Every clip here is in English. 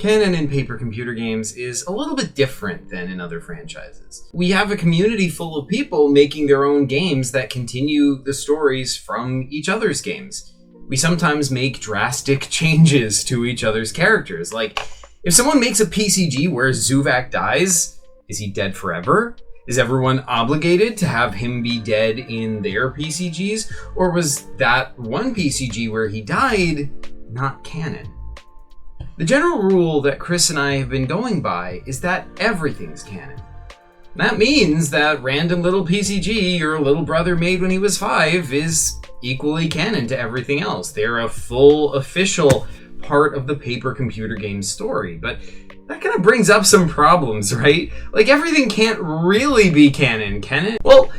Canon in paper computer games is a little bit different than in other franchises. We have a community full of people making their own games that continue the stories from each other's games. We sometimes make drastic changes to each other's characters. Like, if someone makes a PCG where Zuvak dies, is he dead forever? Is everyone obligated to have him be dead in their PCGs? Or was that one PCG where he died not canon? The general rule that Chris and I have been going by is that everything's canon. That means that random little PCG your little brother made when he was 5 is equally canon to everything else. They're a full, official part of the paper computer game story. But that kind of brings up some problems, right? Like, everything can't really be canon, can it? Well,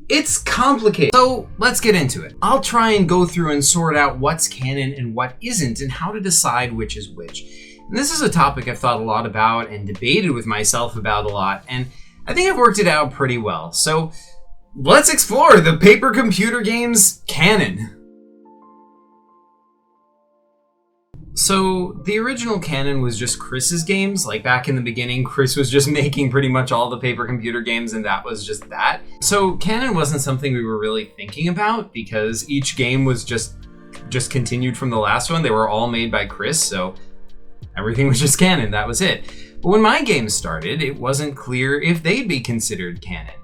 it's complicated. So let's get into it. I'll try and go through and sort out what's canon and what isn't and how to decide which is which. And this is a topic I've thought a lot about and debated with myself about a lot, and I think I've worked it out pretty well. So let's explore the paper computer game's canon. So the original canon was just Chris's games. Like, back in the beginning, Chris was just making pretty much all the paper computer games, and that was just that. So canon wasn't something we were really thinking about because each game was just continued from the last one. They were all made by Chris, so everything was just canon. That was it. But when my games started, it wasn't clear if they'd be considered canon.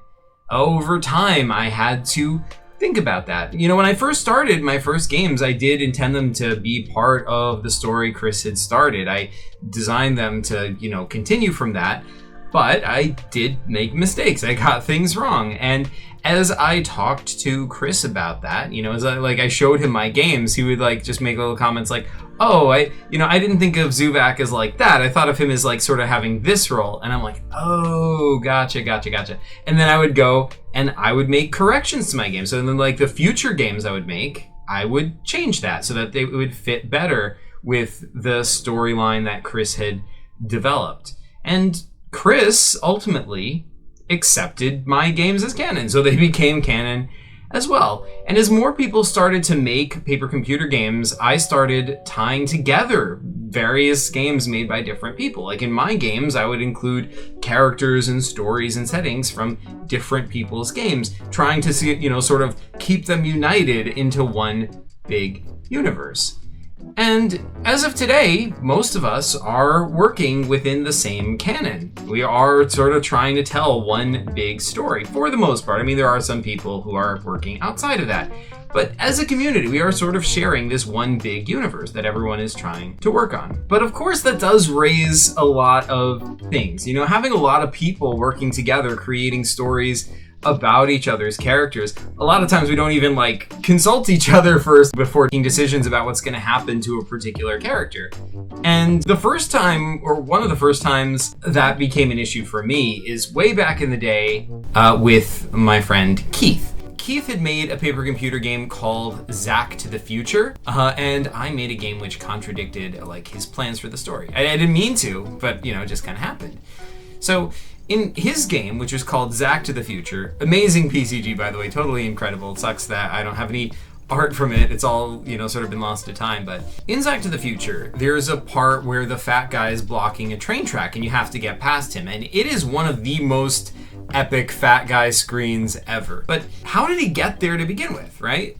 Over time, I had to think about that. You know, when I first started my first games, I did intend them to be part of the story Chris had started. I designed them to, continue from that, but I did make mistakes. I got things wrong. And as I talked to Chris about that, as I showed him my games, he would just make little comments like, oh, I didn't think of Zuvak as like that. I thought of him as sort of having this role. And I'm like, oh, gotcha. And then I would go and I would make corrections to my game. So then the future games I would make, I would change that so that they would fit better with the storyline that Chris had developed. And Chris ultimately accepted my games as canon, so they became canon as well. And as more people started to make paper computer games, I started tying together various games made by different people. Like, in my games, I would include characters and stories and settings from different people's games, trying to see, sort of keep them united into one big universe. And as of today, most of us are working within the same canon. We are sort of trying to tell one big story for the most part. I mean, there are some people who are working outside of that. But as a community, we are sort of sharing this one big universe that everyone is trying to work on. But of course, that does raise a lot of things. Having a lot of people working together, creating stories about each other's characters. A lot of times we don't even consult each other first before making decisions about what's going to happen to a particular character. And the first time, or one of the first times that became an issue for me, is way back in the day with my friend Keith. Keith had made a paper computer game called Zack to the Future, and I made a game which contradicted his plans for the story. I didn't mean to, but it just kind of happened. So in his game, which was called Zack to the Future, amazing PCG, by the way, totally incredible. It sucks that I don't have any art from it. It's all, sort of been lost to time. But in Zack to the Future, there's a part where the fat guy is blocking a train track and you have to get past him. And it is one of the most epic fat guy screens ever. But how did he get there to begin with, right?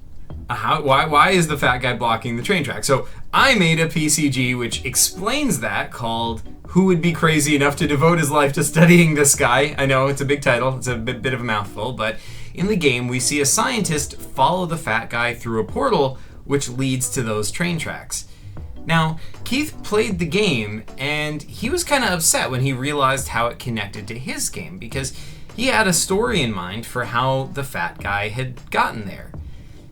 Why is the fat guy blocking the train track? So I made a PCG which explains that, called Who Would Be Crazy Enough to Devote His Life to Studying This Guy? I know, it's a big title, it's a bit of a mouthful, but in the game we see a scientist follow the fat guy through a portal which leads to those train tracks. Now, Keith played the game and he was kind of upset when he realized how it connected to his game, because he had a story in mind for how the fat guy had gotten there.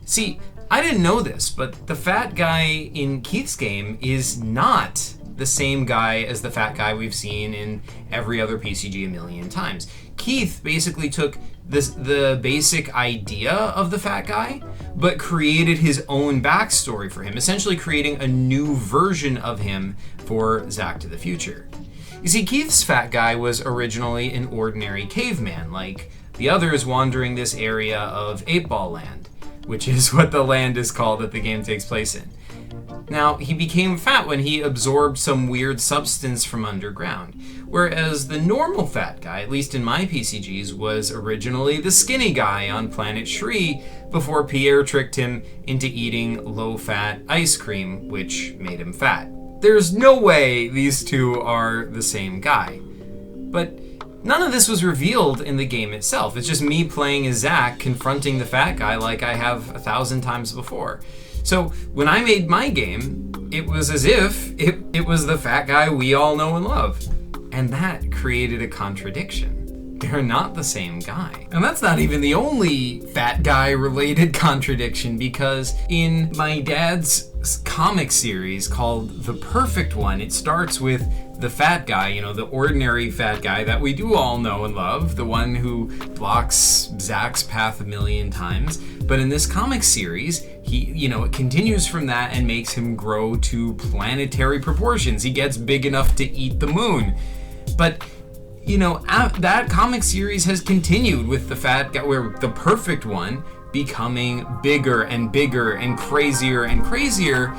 See, I didn't know this, but the fat guy in Keith's game is not the same guy as the fat guy we've seen in every other PCG a million times. Keith basically took the basic idea of the fat guy, but created his own backstory for him, essentially creating a new version of him for Zack to the Future. You see, Keith's fat guy was originally an ordinary caveman, like the others wandering this area of 8-Ball Land, which is what the land is called that the game takes place in. Now, he became fat when he absorbed some weird substance from underground, whereas the normal fat guy, at least in my PCGs, was originally the skinny guy on planet Shri before Pierre tricked him into eating low-fat ice cream, which made him fat. There's no way these two are the same guy. But none of this was revealed in the game itself. It's just me playing as Zach confronting the fat guy like I have 1,000 times before. So when I made my game, it was as if it was the fat guy we all know and love. And that created a contradiction. They're not the same guy. And that's not even the only fat guy related contradiction, because in my dad's comic series called The Perfect One, it starts with the fat guy, you know, the ordinary fat guy that we do all know and love, the one who blocks Zach's path 1,000,000 times. But in this comic series, it continues from that and makes him grow to planetary proportions. He gets big enough to eat the moon. But, that comic series has continued with the fat guy, where the perfect one becoming bigger and bigger and crazier and crazier.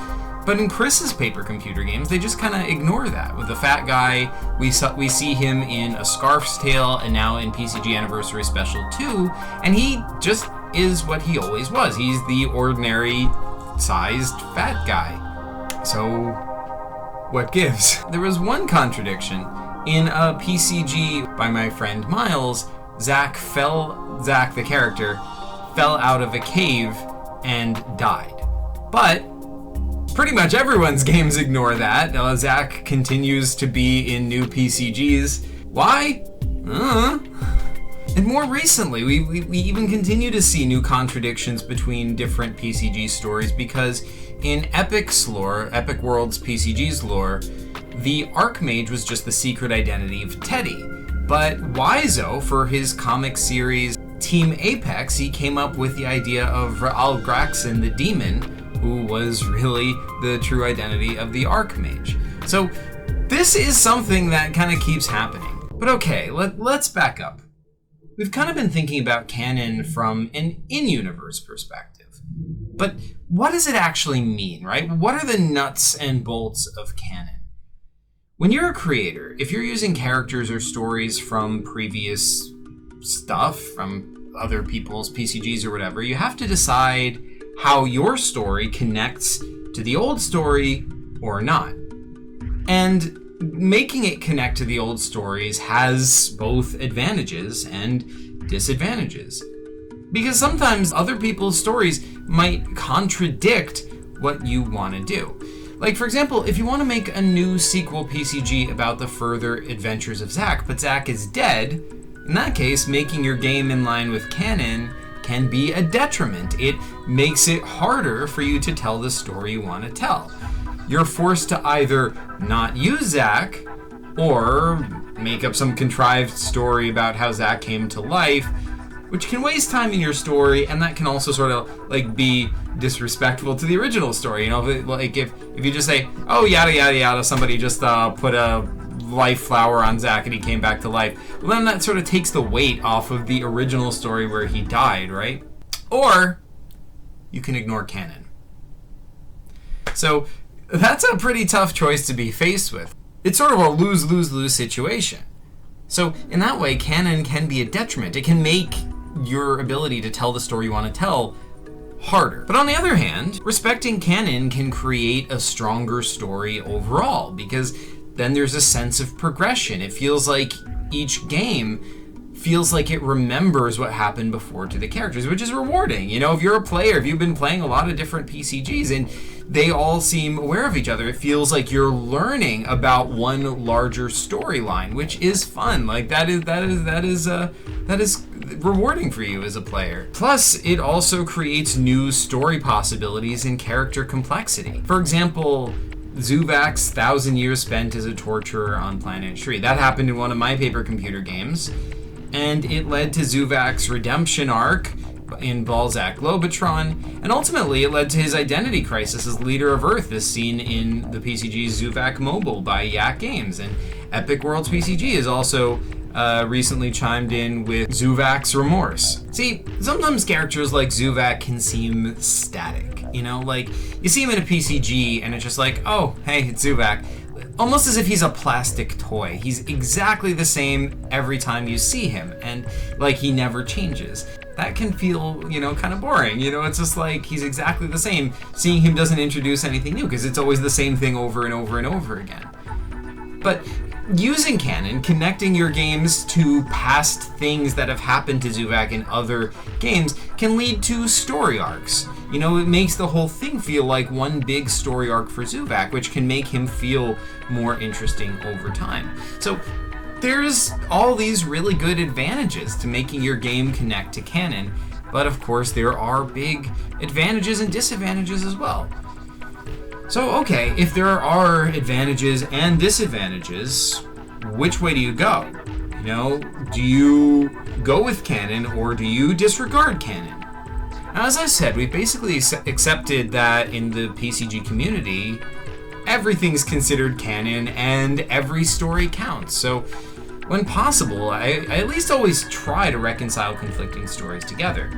But in Chris's paper computer games, they just kind of ignore that. With the fat guy, we see him in A Scarf's Tale and now in PCG Anniversary Special 2, and he just is what he always was. He's the ordinary sized fat guy. So what gives? There was one contradiction. In a PCG by my friend Miles, Zach the character, fell out of a cave and died. But pretty much everyone's games ignore that. Zach continues to be in new PCGs. Why? And more recently, we even continue to see new contradictions between different PCG stories, because in Epic's lore, Epic Worlds PCG's lore, the Archmage was just the secret identity of Teddy. But Wiseau, for his comic series Team Apex, he came up with the idea of Raal Graxon the Demon, who was really the true identity of the Archmage. So this is something that kind of keeps happening. But okay, let's back up. We've kind of been thinking about canon from an in-universe perspective. But what does it actually mean, right? What are the nuts and bolts of canon? When you're a creator, if you're using characters or stories from previous stuff, from other people's PCGs or whatever, you have to decide how your story connects to the old story or not. And making it connect to the old stories has both advantages and disadvantages. Because sometimes other people's stories might contradict what you want to do. Like, for example, if you want to make a new sequel PCG about the further adventures of Zach, but Zach is dead, in that case, making your game in line with canon can be a detriment. It makes it harder for you to tell the story you want to tell. You're forced to either not use Zach, or make up some contrived story about how Zach came to life, which can waste time in your story, and that can also sort of be disrespectful to the original story. If you just say, oh, yada yada yada, somebody just put a life flower on Zach and he came back to life, well, then that sort of takes the weight off of the original story where he died, right? Or you can ignore canon. So that's a pretty tough choice to be faced with. It's sort of a lose-lose-lose situation. So in that way, canon can be a detriment. It can make your ability to tell the story you want to tell harder. But on the other hand, respecting canon can create a stronger story overall, because then there's a sense of progression. It feels like each game feels like it remembers what happened before to the characters, which is rewarding. If you're a player, if you've been playing a lot of different PCGs and they all seem aware of each other, it feels like you're learning about one larger storyline, which is fun. That is rewarding for you as a player. Plus, it also creates new story possibilities and character complexity. For example, Zuvak's 1,000 years spent as a torturer on planet Shri. That happened in one of my paper computer games, and it led to Zuvak's redemption arc in Balzac Globotron, and ultimately it led to his identity crisis as leader of Earth, as seen in the PCG Zuvak Mobile by Yak Games. And Epic Worlds PCG is also recently chimed in with Zuvak's remorse. See, sometimes characters like Zuvak can seem static, you know, like you see him in a PCG and it's just like, oh, hey, it's Zuvak. Almost as if he's a plastic toy. He's exactly the same every time you see him, and like he never changes. That can feel, you know, kind of boring. You know, it's just like he's exactly the same. Seeing him doesn't introduce anything new because it's always the same thing over and over and over again. But using Canon, connecting your games to past things that have happened to Zuvak in other games can lead to story arcs. You know, it makes the whole thing feel like one big story arc for Zuvak, which can make him feel more interesting over time. So there's all these really good advantages to making your game connect to Canon, but of course there are big advantages and disadvantages as well. So okay, if there are advantages and disadvantages, which way do you go? You know, do you go with Canon or do you disregard Canon? Now, as I said, we've basically accepted that in the PCG community, everything's considered canon and every story counts. So when possible, I at least always try to reconcile conflicting stories together.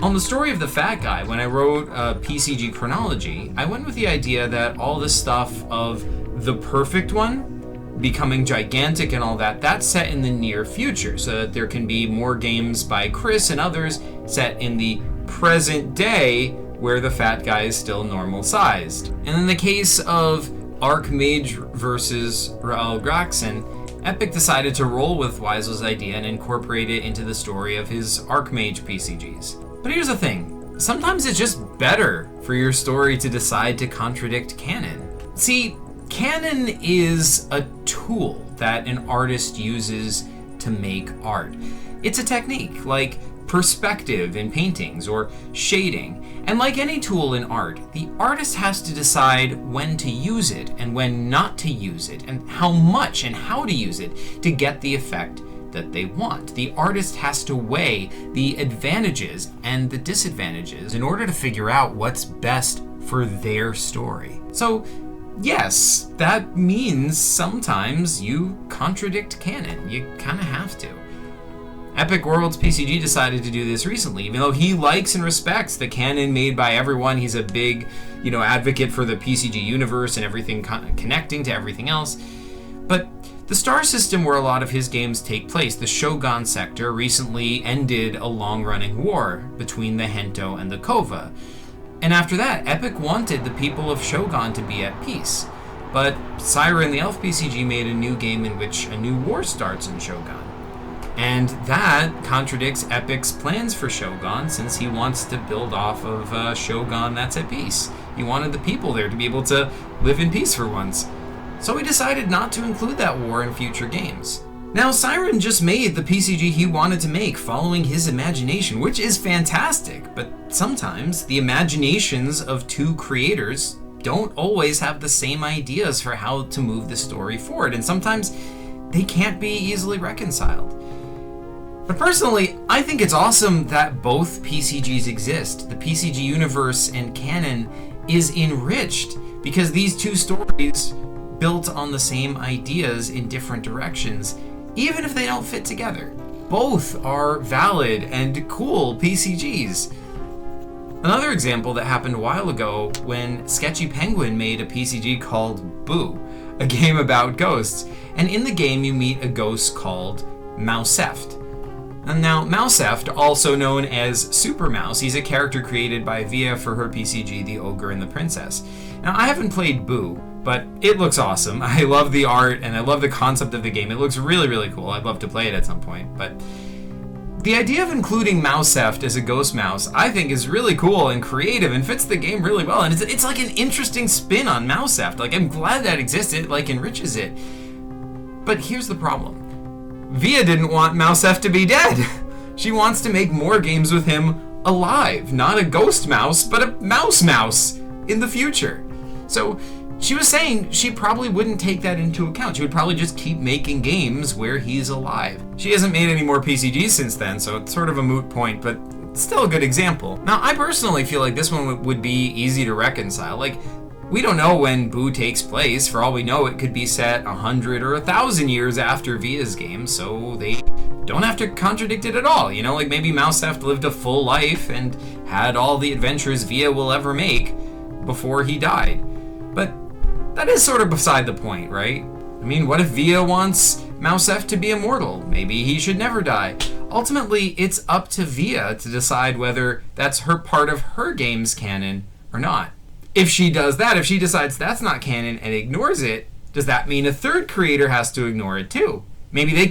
On the story of the fat guy, when I wrote PCG chronology, I went with the idea that all this stuff of the perfect one becoming gigantic and all that, that's set in the near future, so that there can be more games by Chris and others set in the present day where the fat guy is still normal sized. And in the case of Archmage versus Rafael Krux, Epic decided to roll with Weisel's idea and incorporate it into the story of his Archmage PCGs. But here's the thing, sometimes it's just better for your story to decide to contradict canon. See, canon is a tool that an artist uses to make art. It's a technique, like perspective in paintings or shading. And like any tool in art, the artist has to decide when to use it and when not to use it, and how much and how to use it to get the effect that they want. The artist has to weigh the advantages and the disadvantages in order to figure out what's best for their story. So yes, that means sometimes you contradict canon. You kind of have to. Epic Worlds PCG decided to do this recently, even though he likes and respects the canon made by everyone. He's a big, you know, advocate for the PCG universe and everything connecting to everything else. But the star system where a lot of his games take place, the Shogun sector, recently ended a long-running war between the Hento and the Kova. And after that, Epic wanted the people of Shogun to be at peace. But Siren the Elf PCG made a new game in which a new war starts in Shogun. And that contradicts Epic's plans for Shogun, since he wants to build off of Shogun that's at peace. He wanted the people there to be able to live in peace for once. So he decided not to include that war in future games. Now, Siren just made the PCG he wanted to make following his imagination, which is fantastic, but sometimes the imaginations of two creators don't always have the same ideas for how to move the story forward, and sometimes they can't be easily reconciled. But personally, I think it's awesome that both PCGs exist. The PCG universe and canon is enriched because these two stories built on the same ideas in different directions, even if they don't fit together. Both are valid and cool PCGs. Another example that happened a while ago when Sketchy Penguin made a PCG called Boo, a game about ghosts, and in the game you meet a ghost called Mouseft. And now, Mouseft, also known as Super Mouse, he's a character created by Via for her PCG, The Ogre and the Princess. Now, I haven't played Boo, but it looks awesome. I love the art, and I love the concept of the game. It looks really, really cool. I'd love to play it at some point, but the idea of including Mouseft as a ghost mouse, I think, is really cool and creative and fits the game really well, and it's like an interesting spin on Mouseft. Like, I'm glad that exists. It, like, enriches it. But here's the problem. Via didn't want Mouseft to be dead. She wants to make more games with him alive, not a ghost mouse, but a mouse in the future. So she was saying she probably wouldn't take that into account. She would probably just keep making games where he's alive. She hasn't made any more PCGs since then, so it's sort of a moot point, but still a good example. Now, I personally feel like this one would be easy to reconcile. Like, We don't know when Boo takes place. For all we know, it could be set 100 or 1,000 years after Via's game, so they don't have to contradict it at all. You know, like maybe Mouseft lived a full life and had all the adventures Via will ever make before he died. But that is sort of beside the point, right? I mean, what if Via wants Mouseft to be immortal? Maybe he should never die. Ultimately, it's up to Via to decide whether that's her part of her game's canon or not. If she does that, if she decides that's not canon and ignores it, does that mean a third creator has to ignore it too? Maybe they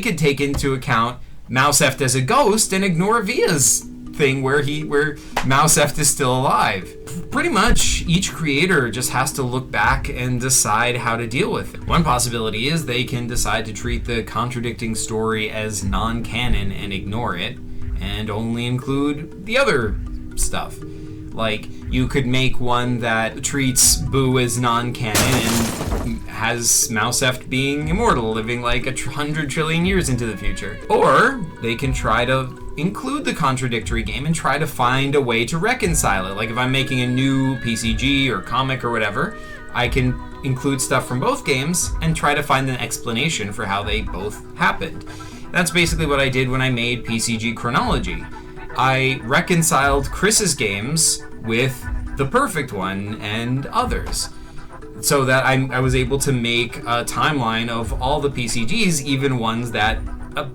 could take into account Mouseft as a ghost and ignore Via's thing where Mouseft is still alive. Pretty much each creator just has to look back and decide how to deal with it. One possibility is they can decide to treat the contradicting story as non-canon and ignore it, and only include the other stuff. Like, you could make one that treats Boo as non-canon and has Mouseft being immortal, living like 100 trillion years into the future. Or they can try to include the contradictory game and try to find a way to reconcile it. Like if I'm making a new PCG or comic or whatever, I can include stuff from both games and try to find an explanation for how they both happened. That's basically what I did when I made PCG Chronology. I reconciled Chris's games with the perfect one and others, so that I was able to make a timeline of all the PCGs, even ones that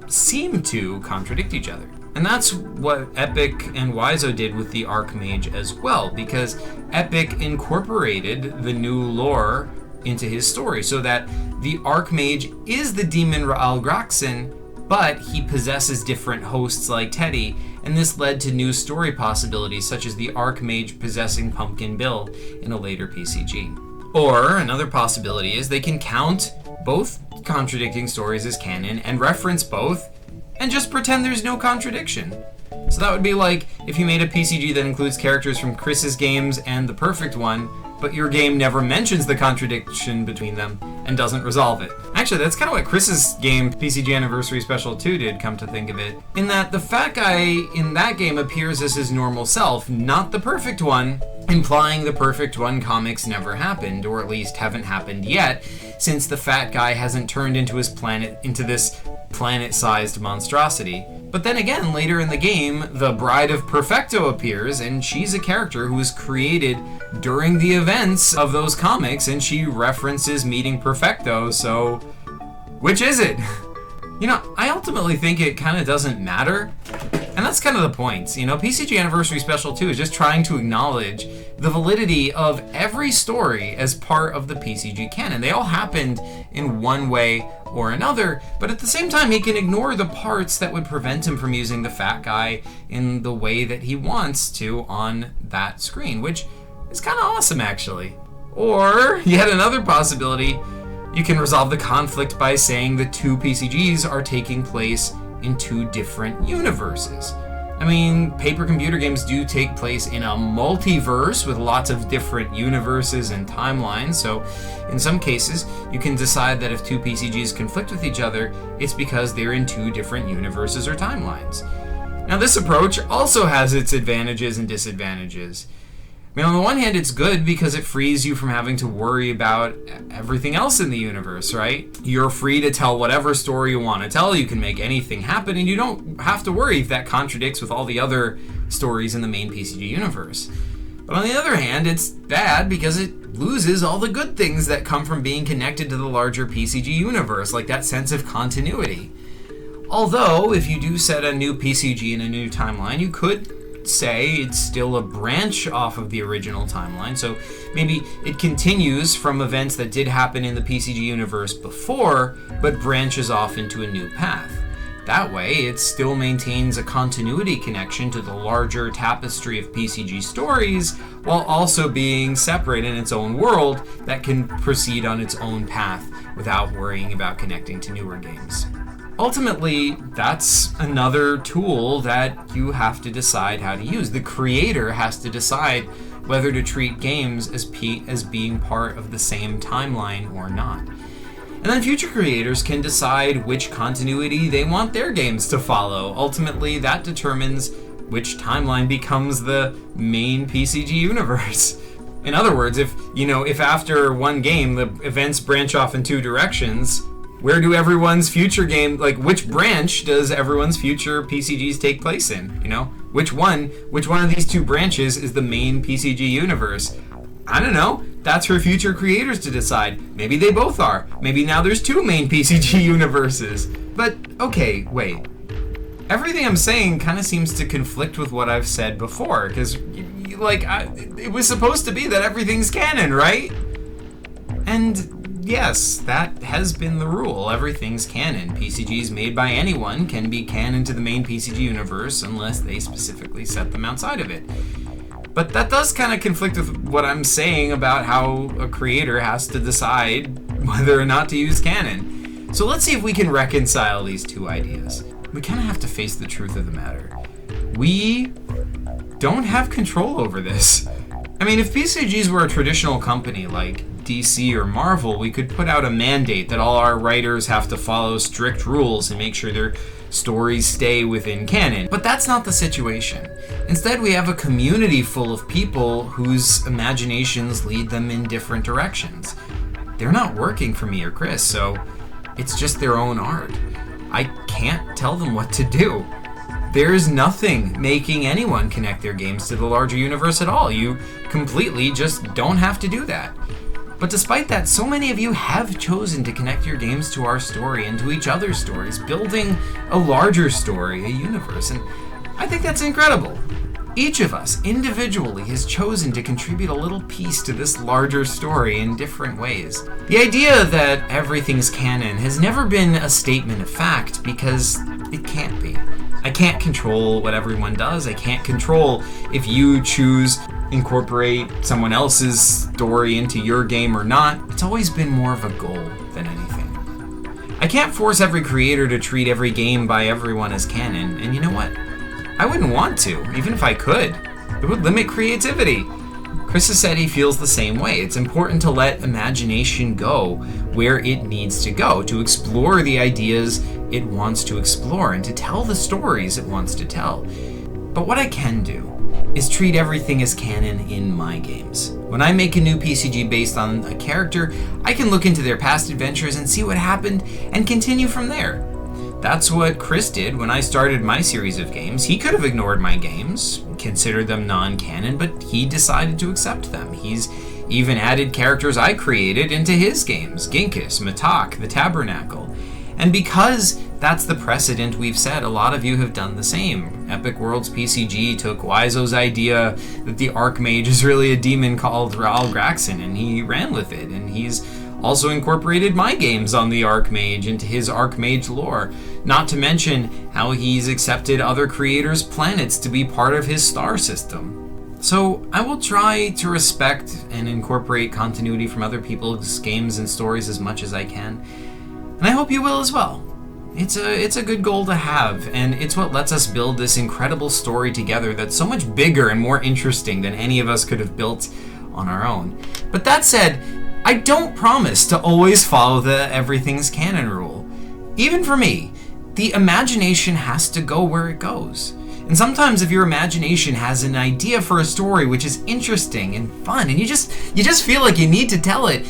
seem to contradict each other. And that's what Epic and Wiseau did with the Archmage as well, because Epic incorporated the new lore into his story, so that the Archmage is the demon Raal Graxen, but he possesses different hosts like Teddy, and this led to new story possibilities, such as the Archmage possessing Pumpkin Bill in a later PCG. Or another possibility is they can count both contradicting stories as canon and reference both and just pretend there's no contradiction. So that would be like if you made a PCG that includes characters from Chris's games and the perfect one, but your game never mentions the contradiction between them and doesn't resolve it. Actually, that's kind of what Chris's game, PCG Anniversary Special 2, did, come to think of it. In that the fat guy in that game appears as his normal self, not the perfect one, implying the perfect one comics never happened, or at least haven't happened yet, since the fat guy hasn't turned into this planet-sized monstrosity. But then again, later in the game, the Bride of Perfecto appears, and she's a character who was created during the events of those comics, and she references meeting Perfecto, so which is it? You know, I ultimately think it kind of doesn't matter, and that's kind of the point. You know, PCG Anniversary Special 2 is just trying to acknowledge the validity of every story as part of the PCG canon. They all happened in one way or another, but at the same time, he can ignore the parts that would prevent him from using the fat guy in the way that he wants to on that screen, which is kind of awesome, actually. Or, yet another possibility, you can resolve the conflict by saying the two PCGs are taking place in two different universes. I mean, paper computer games do take place in a multiverse with lots of different universes and timelines, so in some cases, you can decide that if two PCGs conflict with each other, it's because they're in two different universes or timelines. Now, this approach also has its advantages and disadvantages. I mean, on the one hand, it's good because it frees you from having to worry about everything else in the universe, right? You're free to tell whatever story you want to tell, you can make anything happen, and you don't have to worry if that contradicts with all the other stories in the main PCG universe. But on the other hand, it's bad because it loses all the good things that come from being connected to the larger PCG universe, like that sense of continuity. Although, if you do set a new PCG in a new timeline, you could say it's still a branch off of the original timeline, so maybe it continues from events that did happen in the PCG universe before, but branches off into a new path. That way, it still maintains a continuity connection to the larger tapestry of PCG stories, while also being separate in its own world that can proceed on its own path without worrying about connecting to newer games. Ultimately, that's another tool that you have to decide how to use. The creator has to decide whether to treat games as being part of the same timeline or not. And then future creators can decide which continuity they want their games to follow. Ultimately, that determines which timeline becomes the main PCG universe. In other words, if after one game the events branch off in two directions, where do everyone's future game, like which branch does everyone's future PCGs take place in? You know, which one of these two branches is the main PCG universe? I don't know. That's for future creators to decide. Maybe they both are. Maybe now there's two main PCG universes. But okay, wait. Everything I'm saying kind of seems to conflict with what I've said before, because it was supposed to be that everything's canon, right? And yes, that has been the rule. Everything's canon. PCGs made by anyone can be canon to the main PCG universe unless they specifically set them outside of it. But that does kind of conflict with what I'm saying about how a creator has to decide whether or not to use canon. So let's see if we can reconcile these two ideas. We kind of have to face the truth of the matter. We don't have control over this. I mean, if PCGs were a traditional company like DC or Marvel, we could put out a mandate that all our writers have to follow strict rules and make sure their stories stay within canon. But that's not the situation. Instead, we have a community full of people whose imaginations lead them in different directions. They're not working for me or Chris, so it's just their own art. I can't tell them what to do. There's nothing making anyone connect their games to the larger universe at all. You completely just don't have to do that. But despite that, so many of you have chosen to connect your games to our story and to each other's stories, building a larger story, a universe, and I think that's incredible. Each of us individually has chosen to contribute a little piece to this larger story in different ways. The idea that everything's canon has never been a statement of fact because it can't be. I can't control what everyone does. I can't control if you choose incorporate someone else's story into your game or not. It's always been more of a goal than anything. I can't force every creator to treat every game by everyone as canon, and you know what? I wouldn't want to, even if I could. It would limit creativity. Chris has said he feels the same way. It's important to let imagination go where it needs to go, to explore the ideas it wants to explore, and to tell the stories it wants to tell. But what I can do is treat everything as canon in my games. When I make a new PCG based on a character, I can look into their past adventures and see what happened and continue from there. That's what Chris did when I started my series of games. He could have ignored my games, considered them non-canon, but he decided to accept them. He's even added characters I created into his games, Ginkus, Matak, the Tabernacle. And because that's the precedent we've set, a lot of you have done the same. Epic Worlds PCG took Wiseau's idea that the Archmage is really a demon called Raal Graxon, and he ran with it, and he's also incorporated my games on the Archmage into his Archmage lore, not to mention how he's accepted other creators' planets to be part of his star system. So I will try to respect and incorporate continuity from other people's games and stories as much as I can, and I hope you will as well. It's a good goal to have, and it's what lets us build this incredible story together that's so much bigger and more interesting than any of us could have built on our own. But that said, I don't promise to always follow the everything's canon rule. Even for me, the imagination has to go where it goes. And sometimes if your imagination has an idea for a story which is interesting and fun, and you just feel like you need to tell it,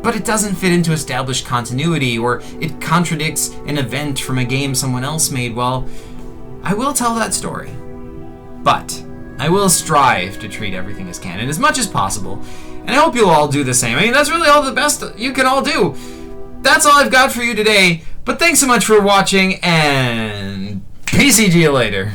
but it doesn't fit into established continuity, or it contradicts an event from a game someone else made, well, I will tell that story. But I will strive to treat everything as canon as much as possible, and I hope you'll all do the same. I mean, that's really all the best you can all do. That's all I've got for you today, but thanks so much for watching, and PCG you later.